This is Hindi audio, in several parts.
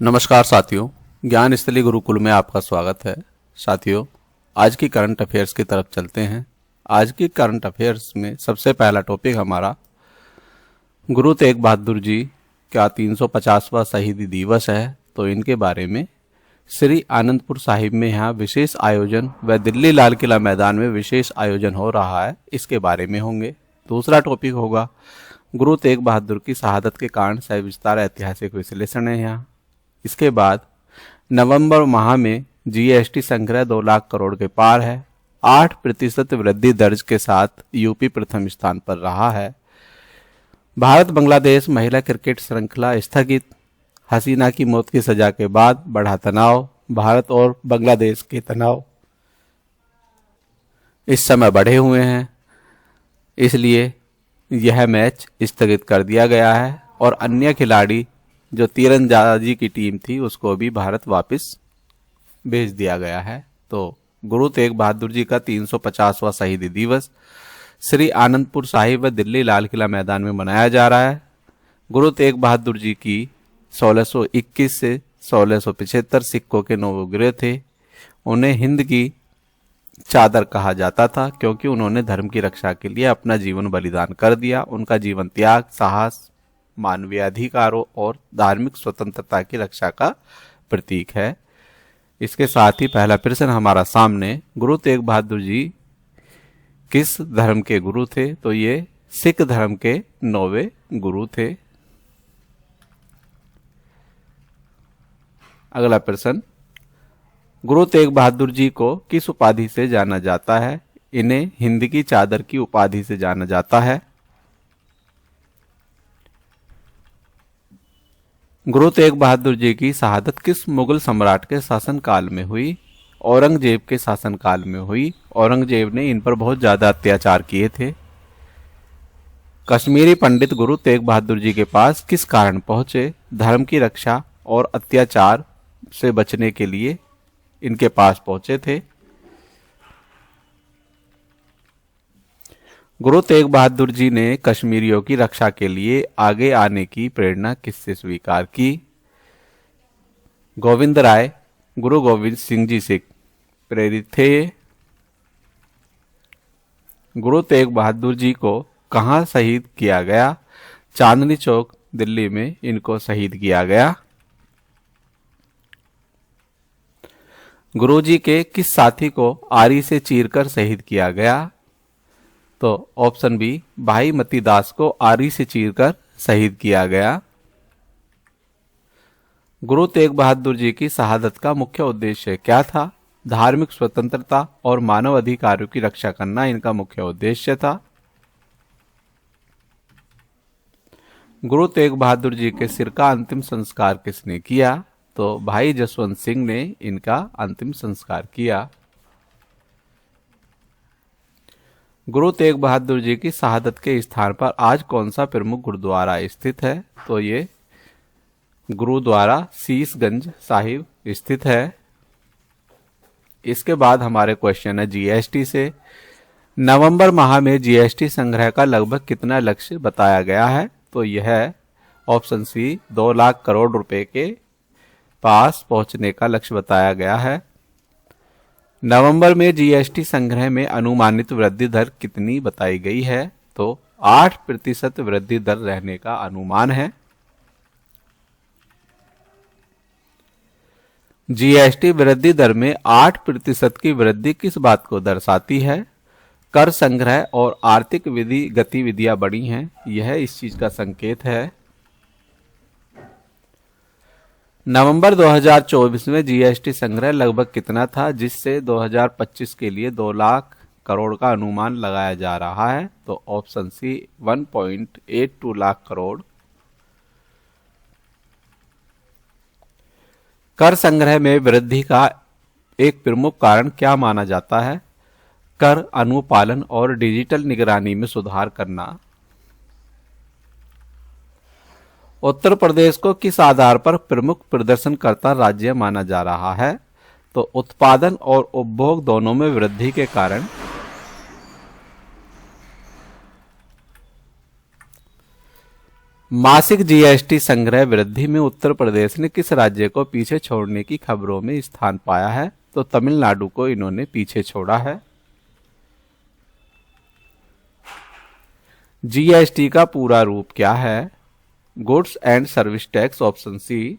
नमस्कार साथियों, ज्ञान स्थली गुरुकुल में आपका स्वागत है। साथियों, आज की करंट अफेयर्स की तरफ चलते हैं। आज की करंट अफेयर्स में सबसे पहला टॉपिक हमारा गुरु तेग बहादुर जी का 350वां शहीदी दिवस है, तो इनके बारे में श्री आनंदपुर साहिब में यहाँ विशेष आयोजन व दिल्ली लाल किला मैदान में विशेष आयोजन हो रहा है, इसके बारे में होंगे। दूसरा टॉपिक होगा गुरु तेग बहादुर की शहादत के कारण सविस्तार ऐतिहासिक विश्लेषण है यहाँ। इसके बाद नवंबर माह में जीएसटी संग्रह 2 लाख करोड़ के पार है। 8% वृद्धि दर्ज के साथ यूपी प्रथम स्थान पर रहा है। भारत बांग्लादेश महिला क्रिकेट श्रृंखला स्थगित। हसीना की मौत की सजा के बाद बढ़ा तनाव। भारत और बांग्लादेश के तनाव इस समय बढ़े हुए हैं, इसलिए यह मैच स्थगित कर दिया गया है और अन्य खिलाड़ी जो तीरंदाजी की टीम थी उसको भी भारत वापस भेज दिया गया है। तो गुरु तेग बहादुर जी का 350वां शहीदी दिवस श्री आनंदपुर साहिब व दिल्ली लाल किला मैदान में मनाया जा रहा है। गुरु तेग बहादुर जी की 1621 से 1675 सिक्कों के नवग्रह थे। उन्हें हिंद की चादर कहा जाता था क्योंकि उन्होंने धर्म की रक्षा के लिए अपना जीवन बलिदान कर दिया। उनका जीवन त्याग, साहस, मानवीय अधिकारों और धार्मिक स्वतंत्रता की रक्षा का प्रतीक है। इसके साथ ही पहला प्रश्न हमारा सामने, गुरु तेग बहादुर जी किस धर्म के गुरु थे? तो ये सिख धर्म के 9वें गुरु थे। अगला प्रश्न, गुरु तेग बहादुर जी को किस उपाधि से जाना जाता है? इन्हें हिंद की चादर की उपाधि से जाना जाता है। गुरु तेग बहादुर जी की शहादत किस मुगल सम्राट के शासनकाल में हुई? औरंगजेब के शासनकाल में हुई। औरंगजेब ने इन पर बहुत ज्यादा अत्याचार किए थे। कश्मीरी पंडित गुरु तेग बहादुर जी के पास किस कारण पहुंचे? धर्म की रक्षा और अत्याचार से बचने के लिए इनके पास पहुंचे थे। गुरु तेग बहादुर जी ने कश्मीरियों की रक्षा के लिए आगे आने की प्रेरणा किससे स्वीकार की? गोविंद राय, गुरु गोविंद सिंह जी से प्रेरित थे। गुरु तेग बहादुर जी को कहां शहीद किया गया? चांदनी चौक दिल्ली में इनको शहीद किया गया। गुरु जी के किस साथी को आरी से चीरकर शहीद किया गया? तो ऑप्शन बी, भाई मती दास को आरी से चीरकर शहीद किया गया। गुरु तेग बहादुर जी की शहादत का मुख्य उद्देश्य क्या था? धार्मिक स्वतंत्रता और मानव अधिकारों की रक्षा करना इनका मुख्य उद्देश्य था। गुरु तेग बहादुर जी के सिर का अंतिम संस्कार किसने किया? तो भाई जसवंत सिंह ने इनका अंतिम संस्कार किया। गुरु तेग बहादुर जी की शहादत के स्थान पर आज कौन सा प्रमुख गुरुद्वारा स्थित है? तो ये गुरुद्वारा शीशगंज साहिब स्थित है। इसके बाद हमारे क्वेश्चन है जीएसटी से। नवंबर माह में जीएसटी संग्रह का लगभग कितना लक्ष्य बताया गया है? तो यह ऑप्शन सी 2 लाख करोड़ रुपए के पास पहुंचने का लक्ष्य बताया गया है। नवंबर में जीएसटी संग्रह में अनुमानित वृद्धि दर कितनी बताई गई है? तो 8% वृद्धि दर रहने का अनुमान है। जीएसटी वृद्धि दर में 8% की वृद्धि किस बात को दर्शाती है? कर संग्रह और आर्थिक गतिविधियां बढ़ी हैं, यह इस चीज का संकेत है। नवंबर 2024 में जीएसटी संग्रह लगभग कितना था, जिससे 2025 के लिए 2 लाख करोड़ का अनुमान लगाया जा रहा है? तो ऑप्शन सी 1.82 लाख करोड़। कर संग्रह में वृद्धि का एक प्रमुख कारण क्या माना जाता है? कर अनुपालन और डिजिटल निगरानी में सुधार करना। उत्तर प्रदेश को किस आधार पर प्रमुख प्रदर्शनकर्ता राज्य माना जा रहा है? तो उत्पादन और उपभोग दोनों में वृद्धि के कारण। मासिक जीएसटी संग्रह वृद्धि में उत्तर प्रदेश ने किस राज्य को पीछे छोड़ने की खबरों में स्थान पाया है? तो तमिलनाडु को इन्होंने पीछे छोड़ा है। जीएसटी का पूरा रूप क्या है? Goods and service tax, option C.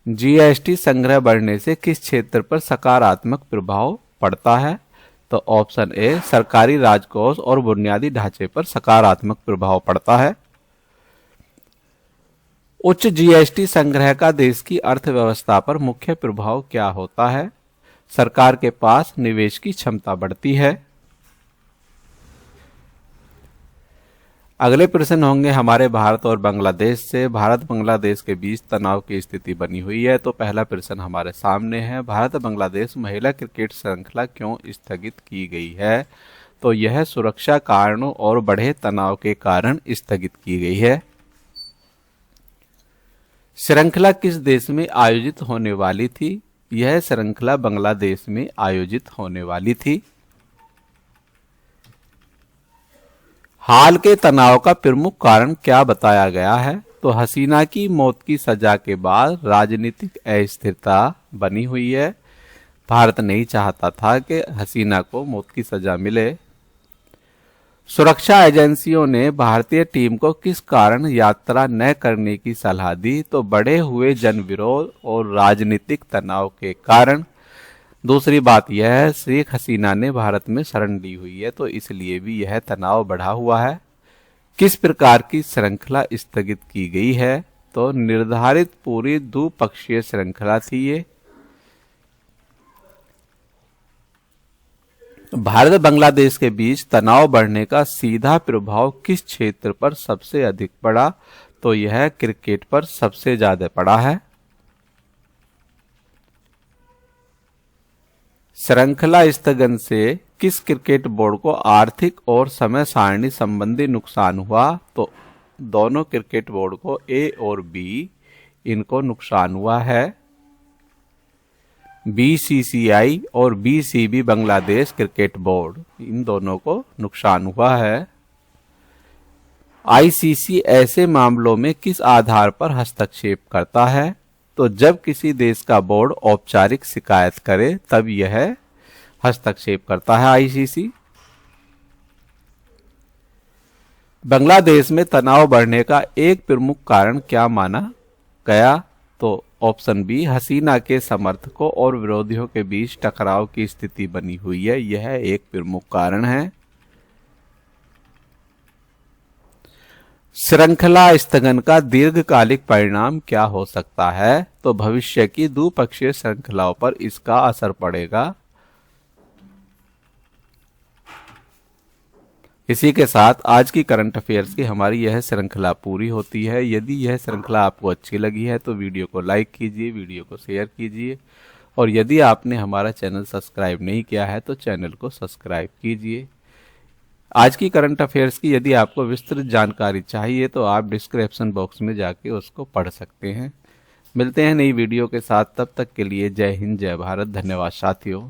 GST संग्रह बढ़ने से किस क्षेत्र पर सकारात्मक प्रभाव पड़ता है? तो ऑप्शन ए, सरकारी राजकोष और बुनियादी ढांचे पर सकारात्मक प्रभाव पड़ता है। उच्च जीएसटी संग्रह का देश की अर्थव्यवस्था पर मुख्य प्रभाव क्या होता है? सरकार के पास निवेश की क्षमता बढ़ती है। अगले प्रश्न होंगे हमारे भारत और बांग्लादेश से। भारत बांग्लादेश के बीच तनाव की स्थिति बनी हुई है। तो पहला प्रश्न हमारे सामने है, भारत बांग्लादेश महिला क्रिकेट श्रृंखला क्यों स्थगित की गई है? तो यह सुरक्षा कारणों और बढ़े तनाव के कारण स्थगित की गई है। श्रृंखला किस देश में आयोजित होने वाली थी? यह श्रृंखला बांग्लादेश में आयोजित होने वाली थी। हाल के तनाव का प्रमुख कारण क्या बताया गया है? तो हसीना की मौत की सजा के बाद राजनीतिक अस्थिरता बनी हुई है। भारत नहीं चाहता था कि हसीना को मौत की सजा मिले। सुरक्षा एजेंसियों ने भारतीय टीम को किस कारण यात्रा न करने की सलाह दी? तो बढ़े हुए जनविरोध और राजनीतिक तनाव के कारण। दूसरी बात यह है, शेख हसीना ने भारत में शरण ली हुई है, तो इसलिए भी यह तनाव बढ़ा हुआ है। किस प्रकार की श्रृंखला स्थगित की गई है? तो निर्धारित पूरी द्विपक्षीय श्रृंखला थी ये। भारत बांग्लादेश के बीच तनाव बढ़ने का सीधा प्रभाव किस क्षेत्र पर सबसे अधिक पड़ा? तो यह क्रिकेट पर सबसे ज्यादा पड़ा है। श्रृंखला स्थगन से किस क्रिकेट बोर्ड को आर्थिक और समय सारणी संबंधी नुकसान हुआ? तो दोनों क्रिकेट बोर्ड को, ए और बी, इनको नुकसान हुआ है। बीसीसीआई और बीसीबी बांग्लादेश क्रिकेट बोर्ड, इन दोनों को नुकसान हुआ है। आईसीसी ऐसे मामलों में किस आधार पर हस्तक्षेप करता है? तो जब किसी देश का बोर्ड औपचारिक शिकायत करे तब यह हस्तक्षेप करता है आईसीसी। बांग्लादेश में तनाव बढ़ने का एक प्रमुख कारण क्या माना गया? तो ऑप्शन बी, हसीना के समर्थकों और विरोधियों के बीच टकराव की स्थिति बनी हुई है, यह एक प्रमुख कारण है। श्रृंखला स्थगन का दीर्घकालिक परिणाम क्या हो सकता है? तो भविष्य की द्विपक्षीय श्रृंखलाओं पर इसका असर पड़ेगा। इसी के साथ आज की करंट अफेयर्स की हमारी यह श्रृंखला पूरी होती है। यदि यह श्रृंखला आपको अच्छी लगी है तो वीडियो को लाइक कीजिए, वीडियो को शेयर कीजिए, और यदि आपने हमारा चैनल सब्सक्राइब नहीं किया है तो चैनल को सब्सक्राइब कीजिए। आज की करंट अफेयर्स की यदि आपको विस्तृत जानकारी चाहिए तो आप डिस्क्रिप्शन बॉक्स में जाके उसको पढ़ सकते हैं। मिलते हैं नई वीडियो के साथ, तब तक के लिए जय हिंद, जय भारत, धन्यवाद साथियों।